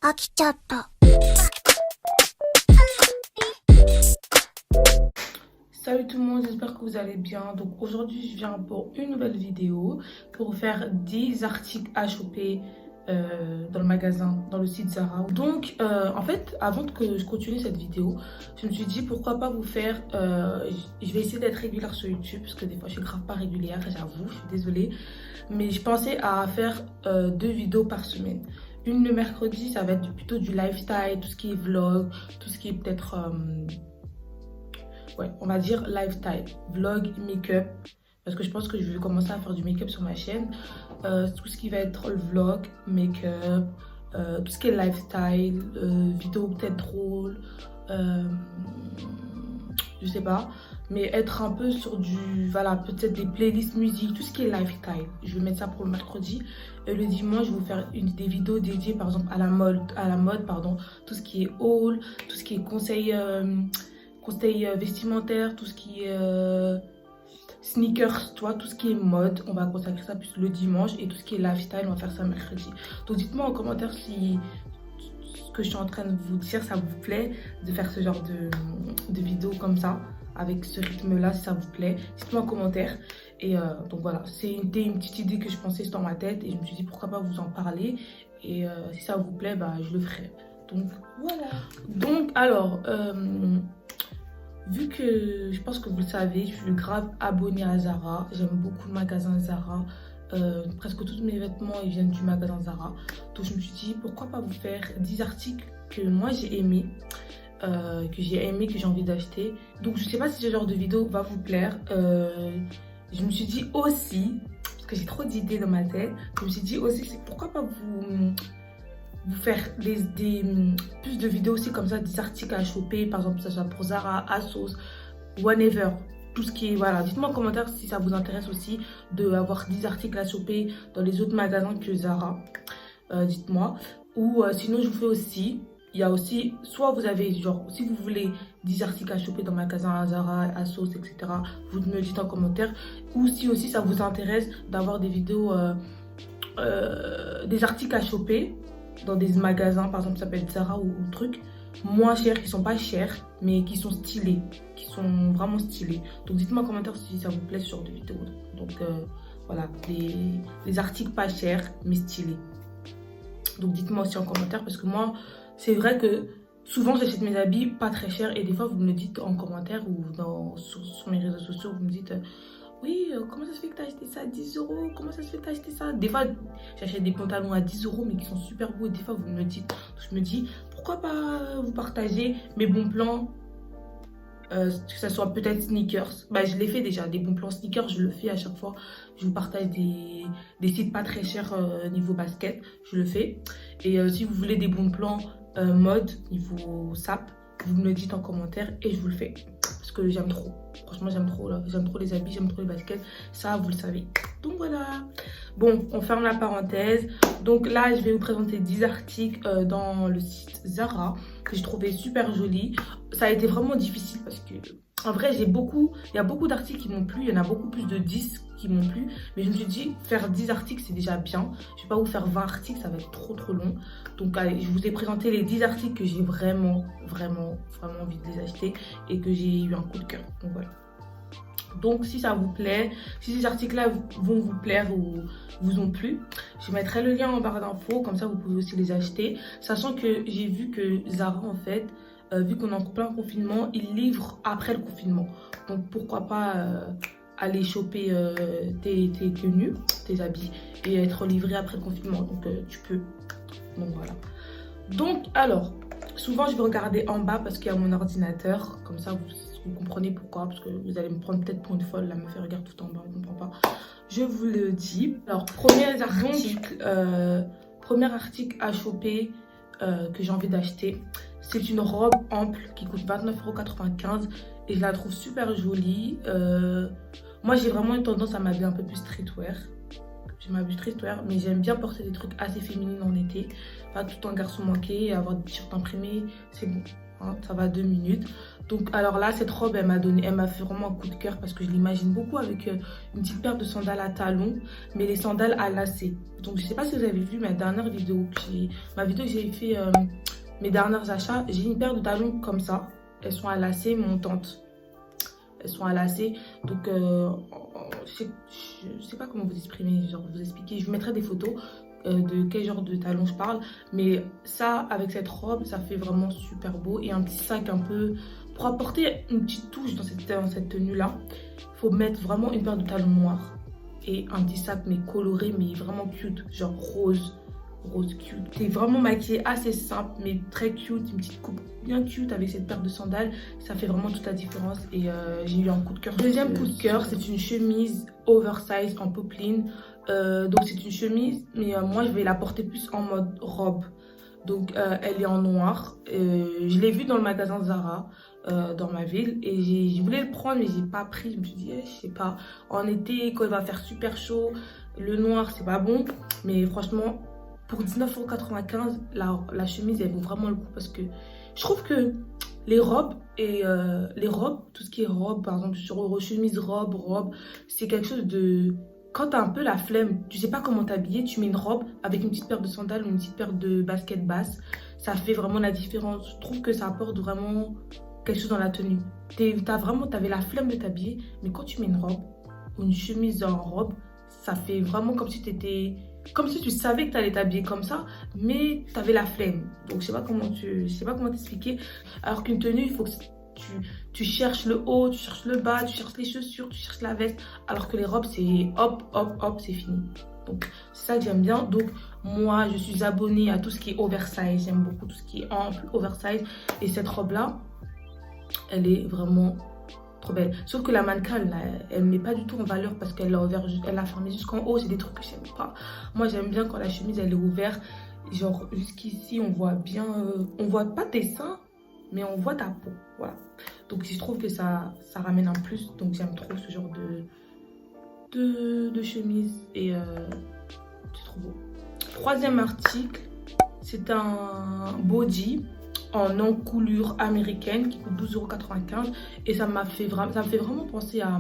飽きちゃった。Salut tout le monde, j'espère que vous allez bien. Donc aujourd'hui je viens pour une nouvelle vidéo pour faire 10 articles à choper dans le magasin, dans le site Zara. Donc en fait, avant que je continue cette vidéo, je me suis dit pourquoi pas vous faire, je vais essayer d'être régulière sur YouTube parce que des fois je suis grave pas régulière, j'avoue, je suis désolée. Mais je pensais à faire 2 vidéos par semaine. Une le mercredi, ça va être plutôt du lifestyle, tout ce qui est vlog, tout ce qui est peut-être... ouais, on va dire lifestyle, vlog, make-up, parce que je pense que je vais commencer à faire du make-up sur ma chaîne. Tout ce qui va être le vlog, make-up, tout ce qui est lifestyle, vidéo peut-être drôle, je sais pas, mais être un peu sur du, voilà, peut-être des playlists musique, tout ce qui est lifestyle. Je vais mettre ça pour le mercredi. Et le dimanche, je vais vous faire des vidéos dédiées par exemple à la mode, pardon, tout ce qui est haul, tout ce qui est conseil vestimentaire, tout ce qui est sneakers, toi, tout ce qui est mode, on va consacrer ça plus le dimanche, et tout ce qui est lifestyle, on va faire ça mercredi. Donc dites-moi en commentaire si ce que je suis en train de vous dire, ça vous plaît de faire ce genre de vidéo comme ça, avec ce rythme-là, si ça vous plaît. Dites-moi en commentaire. Et donc voilà, c'est une petite idée que je pensais dans ma tête, et je me suis dit pourquoi pas vous en parler. Et si ça vous plaît, bah, je le ferai. Donc voilà. Donc alors... vu que je pense que vous le savez, je suis grave abonnée à Zara. J'aime beaucoup le magasin Zara. Presque tous mes vêtements ils viennent du magasin Zara. Donc je me suis dit pourquoi pas vous faire 10 articles que moi j'ai aimé, que j'ai envie d'acheter. Donc je sais pas si ce genre de vidéo va vous plaire. Je me suis dit aussi, parce que j'ai trop d'idées dans ma tête, je me suis dit aussi c'est pourquoi pas vous faire plus de vidéos aussi comme ça, des articles à choper, par exemple, que ce soit pour Zara, ASOS, whatever. Tout ce qui est, voilà. Dites-moi en commentaire si ça vous intéresse aussi d'avoir 10 articles à choper dans les autres magasins que Zara. Dites-moi. Ou sinon, je vous fais aussi, il y a aussi, soit vous avez, genre, si vous voulez 10 articles à choper dans le magasin Zara, ASOS, etc., vous me le dites en commentaire. Ou si aussi ça vous intéresse d'avoir des vidéos, des articles à choper dans des magasins, par exemple ça peut être Zara ou trucs moins chers, qui sont pas chers mais qui sont stylés, qui sont vraiment stylés. Donc dites-moi en commentaire si ça vous plaît ce genre de vidéo. Donc voilà, les articles pas chers mais stylés. Donc dites-moi aussi en commentaire, parce que moi c'est vrai que souvent j'achète mes habits pas très chers, et des fois vous me le dites en commentaire ou sur mes réseaux sociaux, vous me dites oui, comment ça se fait que tu as acheté ça à 10 €? Comment ça se fait que tu as acheté ça? Des fois, j'achète des pantalons à 10 € mais qui sont super beaux. Et des fois, vous me le dites. Donc, je me dis, pourquoi pas vous partager mes bons plans, que ce soit peut-être sneakers. Bah, je l'ai fait déjà, des bons plans sneakers, je le fais à chaque fois. Je vous partage des sites pas très chers niveau basket, je le fais. Et si vous voulez des bons plans mode, niveau sap, vous me le dites en commentaire et je vous le fais. Parce que j'aime trop. Franchement, j'aime trop là. J'aime trop les habits, j'aime trop les baskets. Ça, vous le savez. Donc voilà. Bon, on ferme la parenthèse. Donc là, je vais vous présenter 10 articles dans le site Zara que j'ai trouvé super joli. Ça a été vraiment difficile parce que, en vrai, il y a beaucoup d'articles qui m'ont plu. Il y en a beaucoup plus de 10 qui m'ont plu. Mais je me suis dit, faire 10 articles, c'est déjà bien. Je vais pas vous faire 20 articles, ça va être trop long. Donc allez, je vous ai présenté les 10 articles que j'ai vraiment envie de les acheter et que j'ai eu un coup de cœur. Donc voilà. Donc si ça vous plaît, si ces articles-là vont vous plaire ou vous ont plu, je mettrai le lien en barre d'infos, comme ça vous pouvez aussi les acheter. Sachant que j'ai vu que Zara, en fait, vu qu'on est en plein confinement, ils livrent après le confinement. Donc pourquoi pas aller choper tes tenues, tes habits, et être livré après le confinement. Donc tu peux. Donc voilà. Donc alors, souvent je vais regarder en bas parce qu'il y a mon ordinateur. Comme ça vous comprenez pourquoi. Parce que vous allez me prendre peut-être pour une folle. La meuf elle regarde tout en bas, on ne comprend pas. Je vous le dis. Alors, premier article à choper que j'ai envie d'acheter. C'est une robe ample qui coûte 29,95 € et je la trouve super jolie. Moi j'ai vraiment une tendance à m'habiller un peu plus streetwear. Je m'habille streetwear, mais j'aime bien porter des trucs assez féminines en été. Pas tout un garçon manqué, avoir des t-shirts imprimés, c'est bon. hein, ça va 2 minutes. Donc alors là, cette robe, elle m'a fait vraiment un coup de cœur parce que je l'imagine beaucoup avec une petite paire de sandales à talons, mais les sandales à lacets. Donc je sais pas si vous avez vu ma dernière vidéo, ma vidéo que j'ai fait, mes derniers achats. J'ai une paire de talons comme ça. Elles sont à lacets montantes. Elles sont à lacets. Donc je sais pas comment vous exprimer, genre vous expliquer. Je vous mettrai des photos de quel genre de talons je parle. Mais ça, avec cette robe, ça fait vraiment super beau. Et un petit sac un peu... Pour apporter une petite touche dans cette tenue-là, il faut mettre vraiment une paire de talons noirs. Et un petit sac, mais coloré, mais vraiment cute. Genre rose cute. T'es vraiment maquillée assez simple, mais très cute. Une petite coupe bien cute avec cette paire de sandales. Ça fait vraiment toute la différence. Et j'ai eu un coup de cœur. Deuxième coup de cœur, c'est une chemise oversize en popeline. Donc c'est une chemise, mais moi je vais la porter plus en mode robe. Donc elle est en noir. Je l'ai vue dans le magasin Zara dans ma ville et je voulais le prendre mais j'ai pas pris. Je me suis dit je sais pas, en été quand il va faire super chaud, le noir c'est pas bon. Mais franchement pour 19,95 €, la chemise elle vaut vraiment le coup parce que je trouve que les robes et tout ce qui est robe, par exemple sur chemise robe, c'est quelque chose de... Quand t'as un peu la flemme, tu sais pas comment t'habiller, tu mets une robe avec une petite paire de sandales ou une petite paire de baskets basses. Ça fait vraiment la différence. Je trouve que ça apporte vraiment quelque chose dans la tenue. T'avais la flemme de t'habiller, mais quand tu mets une robe ou une chemise en robe, ça fait vraiment comme si tu savais que t'allais t'habiller comme ça, mais t'avais la flemme. Donc je sais pas comment t'expliquer. Alors qu'une tenue, il faut que tu cherches le haut, tu cherches le bas, tu cherches les chaussures, tu cherches la veste. Alors que les robes, c'est hop, c'est fini. Donc, c'est ça que j'aime bien. Donc, moi, je suis abonnée à tout ce qui est oversize. J'aime beaucoup tout ce qui est ample, oversize. Et cette robe-là, elle est vraiment trop belle. Sauf que la mannequin, elle ne met pas du tout en valeur parce qu'elle l'a fermée jusqu'en haut. C'est des trucs que j'aime pas. Moi, j'aime bien quand la chemise, elle est ouverte. Genre, jusqu'ici, on voit bien... on voit pas tes seins, mais on voit ta peau, voilà. Donc je trouve que ça ramène un plus, donc j'aime trop ce genre de chemise et c'est trop beau. Troisième article, c'est un body en encoulure américaine qui coûte 12,95 € et ça me fait vraiment penser à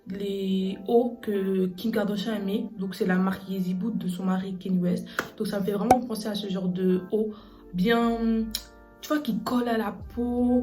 les hauts que Kim Kardashian aimait. Donc c'est la marque Yeezy Boot de son mari Kanye West. Donc ça me fait vraiment penser à ce genre de haut bien... Tu vois, qui colle à la peau.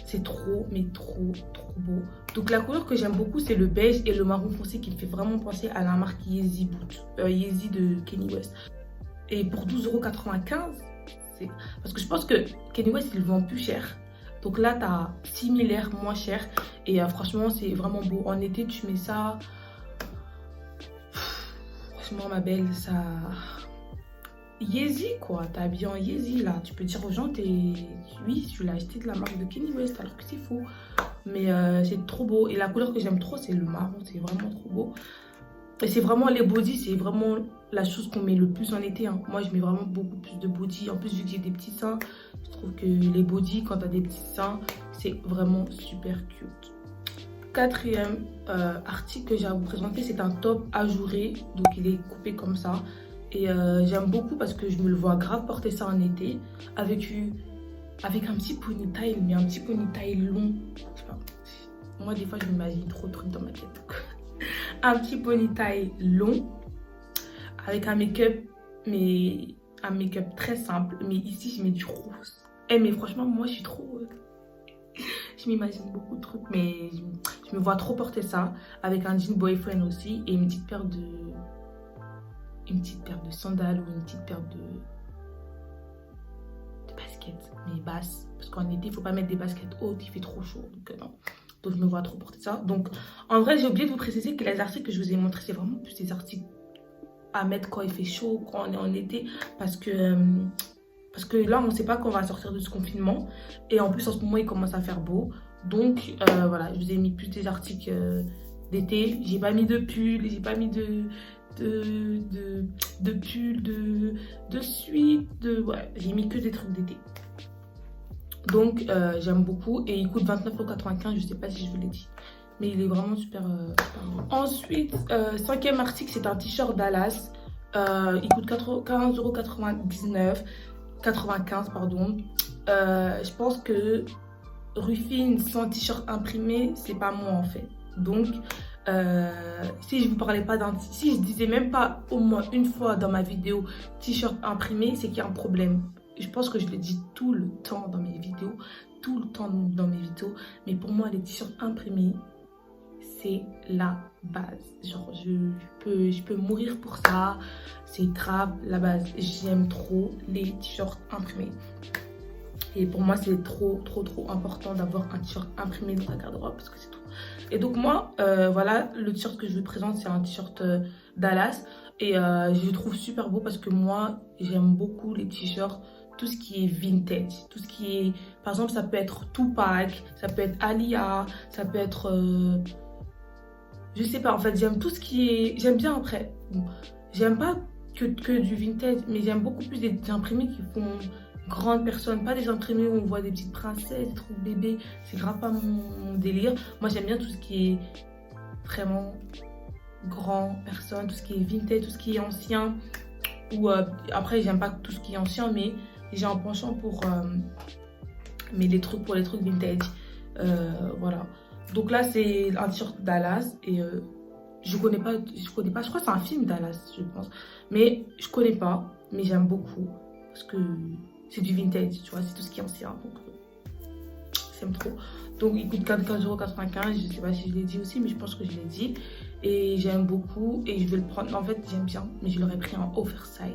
C'est trop, mais trop beau. Donc la couleur que j'aime beaucoup, c'est le beige et le marron foncé qui me fait vraiment penser à la marque Yeezy Boot. Yeezy de Kanye West. Et pour 12,95 €, parce que je pense que Kanye West, il le vend plus cher. Donc là, tu as similaire, moins cher. Et franchement, c'est vraiment beau. En été, tu mets ça. Franchement, ma belle, ça... Yeezy quoi, t'es habillé en Yeezy là, tu peux dire aux gens oui tu l'as acheté de la marque de Kanye West alors que c'est faux, mais c'est trop beau et la couleur que j'aime trop c'est le marron, c'est vraiment trop beau et c'est vraiment les bodys, c'est vraiment la chose qu'on met le plus en été hein. Moi je mets vraiment beaucoup plus de body, en plus vu que j'ai des petits seins, je trouve que les bodys quand t'as des petits seins c'est vraiment super cute. Quatrième article que j'ai à vous présenter, c'est un top ajouré, donc il est coupé comme ça. Et j'aime beaucoup parce que je me le vois grave porter ça en été avec un petit ponytail, mais un petit ponytail long. Je sais pas. Moi, des fois, je m'imagine trop de trucs dans ma tête. Un petit ponytail long avec un make-up, mais un make-up très simple. Mais ici, je mets du rose. Mais franchement, moi, je suis trop... je m'imagine beaucoup de trucs, mais je me vois trop porter ça avec un jean boyfriend aussi et une petite paire de sandales ou une petite paire de baskets, mais basses. Parce qu'en été, il ne faut pas mettre des baskets hautes, il fait trop chaud. Donc non. Donc je me vois trop porter ça. Donc en vrai, j'ai oublié de vous préciser que les articles que je vous ai montrés, c'est vraiment plus des articles à mettre quand il fait chaud, quand on est en été. Parce que là, on ne sait pas quand on va sortir de ce confinement. Et en plus, en ce moment, il commence à faire beau. Donc voilà, je vous ai mis plus des articles d'été. J'ai pas mis de pull, j'ai pas mis de pull, de suite, ouais, j'ai mis que des trucs d'été. Donc j'aime beaucoup et il coûte 29,95 €, je sais pas si je vous l'ai dit, mais il est vraiment super bon. Ensuite, cinquième article, c'est un t-shirt Dallas, il coûte 15,95 €, pardon. je pense que Ruffin sans t-shirt imprimé, c'est pas moi en fait. Donc, si je vous parlais pas si je disais même pas au moins une fois dans ma vidéo t-shirt imprimé, c'est qu'il y a un problème. Je pense que je le dis tout le temps dans mes vidéos, mais pour moi les t-shirts imprimés, c'est la base. Genre, je peux mourir pour ça. C'est grave la base. J'aime trop les t-shirts imprimés. Et pour moi, c'est trop important d'avoir un t-shirt imprimé dans ta garde-robe parce que c'est tout. Et donc moi, voilà, le t-shirt que je vous présente, c'est un t-shirt Dallas. Et je le trouve super beau parce que moi, j'aime beaucoup les t-shirts, tout ce qui est vintage. Tout ce qui est, par exemple, ça peut être Tupac, ça peut être Alia, ça peut être... je sais pas, en fait, j'aime tout ce qui est... J'aime bien après. Bon, j'aime pas que du vintage, mais j'aime beaucoup plus des imprimés qui font grande personne. Pas des imprimés où on voit des petites princesses, des trucs bébés. C'est grave pas mon délire. Moi, j'aime bien tout ce qui est vraiment grand personne, tout ce qui est vintage, tout ce qui est ancien. Ou après, j'aime pas tout ce qui est ancien, mais j'ai un penchant pour les trucs vintage. Voilà. Donc là, c'est un t-shirt Dallas et je connais pas, je crois que c'est un film Dallas, je pense. Mais je connais pas, mais j'aime beaucoup parce que c'est du vintage, tu vois, c'est tout ce qui est ancien. Donc j'aime trop. Donc il coûte 14,95 €, je sais pas si je l'ai dit aussi, mais je pense que je l'ai dit. Et j'aime beaucoup et je vais le prendre, en fait j'aime bien, mais je l'aurais pris en oversize.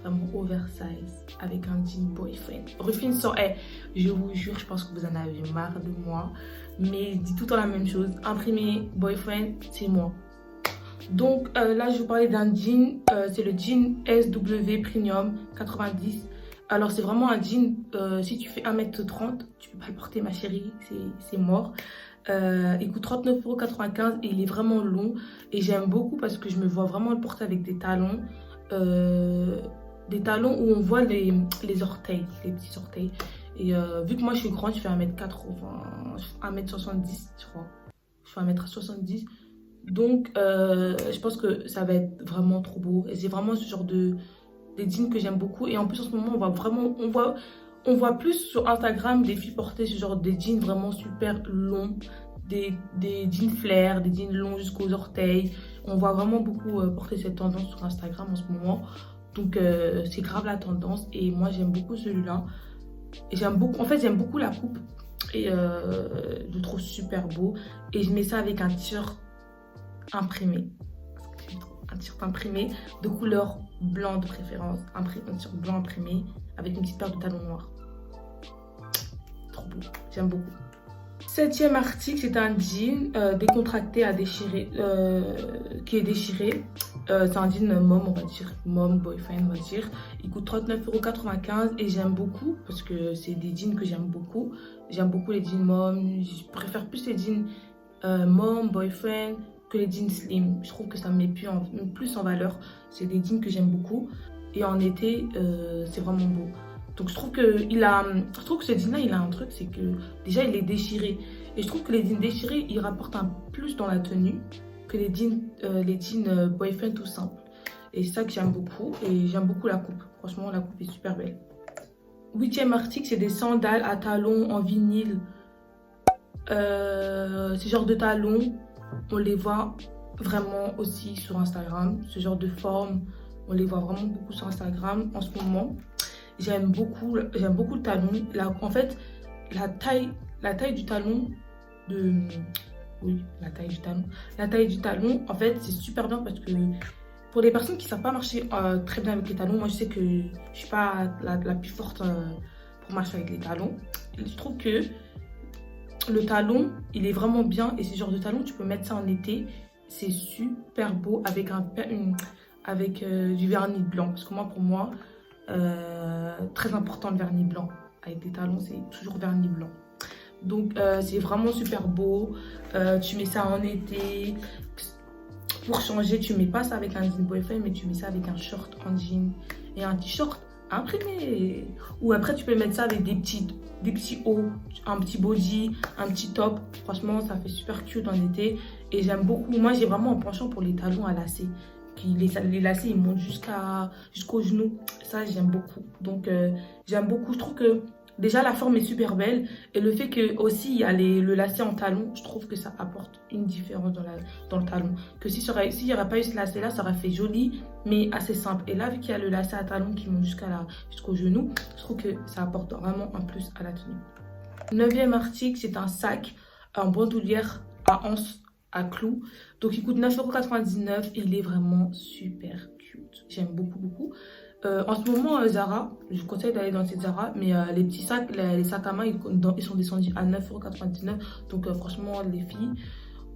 Vraiment oversize avec un jean boyfriend. Ruffin sort, je vous jure, je pense que vous en avez marre de moi, mais je dis tout le temps la même chose. Imprimé boyfriend, c'est moi. Donc là, je vous parlais d'un jean, c'est le jean SW Premium 90. Alors c'est vraiment un jean, si tu fais 1m30, tu peux pas le porter ma chérie, c'est mort. Il coûte 39,95 € et il est vraiment long. Et j'aime beaucoup parce que je me vois vraiment le porter avec des talons. Des talons où on voit les orteils, les petits orteils. Et vu que moi je suis grande, je fais 1m80, 1m70 je crois. Je fais 1m70. Donc je pense que ça va être vraiment trop beau. Et c'est vraiment ce genre des jeans que j'aime beaucoup. Et en plus en ce moment on voit plus sur Instagram des filles porter ce genre de jeans vraiment super longs. Des jeans flair, des jeans longs jusqu'aux orteils. On voit vraiment beaucoup porter cette tendance sur Instagram en ce moment. Donc c'est grave la tendance et moi j'aime beaucoup celui-là. Et j'aime beaucoup la coupe et je le trouve super beau. Et je mets ça avec un t-shirt imprimé. Un t-shirt imprimé de couleur blanc de préférence. Un t-shirt blanc imprimé avec une petite paire de talons noirs. Trop beau, j'aime beaucoup. 7e article, c'est un jean décontracté à déchirer, qui est déchiré. C'est un jean mom, on va dire, mom, boyfriend, on va dire. Il coûte 39,95 € et j'aime beaucoup parce que c'est des jeans que j'aime beaucoup. J'aime beaucoup les jeans mom. Je préfère plus les jeans mom, boyfriend que les jeans slim. Je trouve que ça me met plus en valeur. C'est des jeans que j'aime beaucoup et en été, c'est vraiment beau. Donc je trouve que ce jean là il a un truc, c'est que déjà il est déchiré et je trouve que les jeans déchirés ils rapportent un plus dans la tenue que les jeans boyfriend tout simple. Et c'est ça que j'aime beaucoup et j'aime beaucoup la coupe. Franchement la coupe est super belle. 8e article, c'est des sandales à talons en vinyle. Ce genre de talons on les voit vraiment aussi sur Instagram. Ce genre de forme on les voit vraiment beaucoup sur Instagram en ce moment. J'aime beaucoup le talon. En fait, la taille du talon la taille du talon, en fait, c'est super bien parce que pour les personnes qui ne savent pas marcher très bien avec les talons, moi je sais que je ne suis pas la plus forte pour marcher avec les talons. Et je trouve que le talon, il est vraiment bien et ce genre de talon, tu peux mettre ça en été. C'est super beau avec du vernis blanc. Parce que pour moi, très important le vernis blanc. Avec des talons, c'est toujours vernis blanc. Donc c'est vraiment super beau. Tu mets ça en été. Pour changer, tu mets pas ça avec un jean boyfriend, mais tu mets ça avec un short en jean et un t-shirt imprimé. Ou après tu peux mettre ça avec des petits hauts, un petit body, un petit top. Franchement ça fait super cute en été. Et j'aime beaucoup. Moi j'ai vraiment un penchant pour les talons à lacets. Les lacets ils montent jusqu'aux genoux. Ça j'aime beaucoup. Donc j'aime beaucoup. Je trouve que Déjà, la forme est super belle. Et le fait que aussi il y a le lacet en talon, je trouve que ça apporte une différence dans le talon. Que s'il n'y aurait pas eu ce lacet-là, ça aurait fait joli, mais assez simple. Et là, vu qu'il y a le lacet à talon qui monte jusqu'au genou, je trouve que ça apporte vraiment un plus à la tenue. 9e article, c'est un sac en bandoulière à anse à clous. Donc, il coûte 9,99 € et il est vraiment super cute. J'aime beaucoup, beaucoup. En ce moment, Zara, je vous conseille d'aller dans cette Zara, mais les petits sacs, les sacs à main, ils sont descendus à 9,99 €. Donc, franchement, les filles,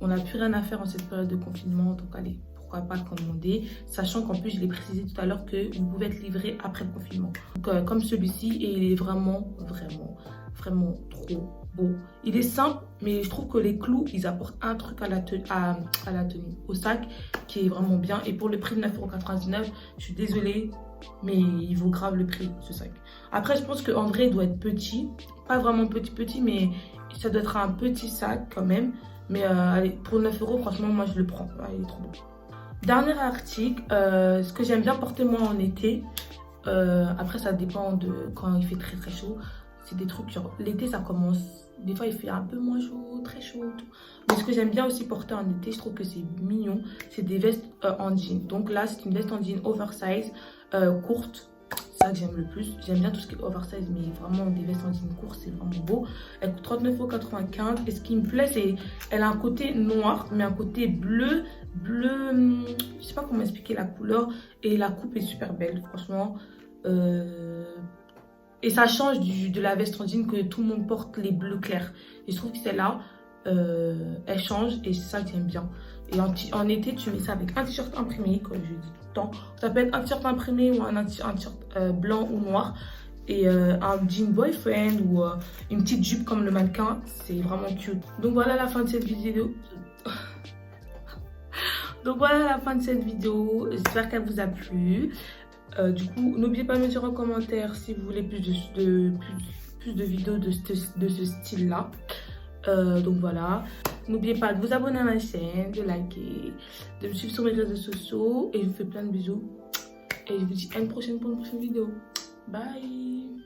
on n'a plus rien à faire en cette période de confinement. Donc, allez, pourquoi pas commander. Sachant qu'en plus, je l'ai précisé tout à l'heure que vous pouvez être livré après le confinement. Donc, comme celui-ci, et il est vraiment, vraiment, vraiment trop beau. Il est simple, mais je trouve que les clous, ils apportent un truc à la tenue, au sac, qui est vraiment bien. Et pour le prix de 9,99 €, je suis désolée, mais il vaut grave le prix, ce sac. Après, je pense que André doit être petit. Pas vraiment petit, mais ça doit être un petit sac quand même. Mais allez, pour 9 €, franchement, moi, je le prends. Ah, il est trop beau. Dernier article, ce que j'aime bien porter moi en été. Après, ça dépend de quand il fait très très chaud. C'est des trucs genre, l'été, ça commence. Des fois, il fait un peu moins chaud, très chaud. Tout. Mais ce que j'aime bien aussi porter en été, je trouve que c'est mignon. C'est des vestes en jean. Donc là, c'est une veste en jean oversize. Courte, c'est ça que j'aime le plus. J'aime bien tout ce qui est oversize, mais vraiment des vestes en jean courtes, c'est vraiment beau. Elle coûte 39,95 € et ce qui me plaît, c'est elle a un côté noir, mais un côté bleu, je sais pas comment expliquer la couleur, et la coupe est super belle, franchement. Et ça change de la veste en jean que tout le monde porte, les bleus clairs. Et je trouve que celle-là, elle change et c'est ça que j'aime bien. Et en été, tu mets ça avec un t-shirt imprimé, comme je dis tout le temps. Ça peut être un t-shirt imprimé ou un t-shirt blanc ou noir. Et un jean boyfriend ou une petite jupe comme le mannequin. C'est vraiment cute. Donc voilà la fin de cette vidéo. J'espère qu'elle vous a plu. Du coup, n'oubliez pas de me dire en commentaire si vous voulez plus de vidéos de ce style-là. Donc voilà. N'oubliez pas de vous abonner à ma chaîne, de liker, de me suivre sur mes réseaux sociaux. Et je vous fais plein de bisous. Et je vous dis à une prochaine pour une prochaine vidéo. Bye!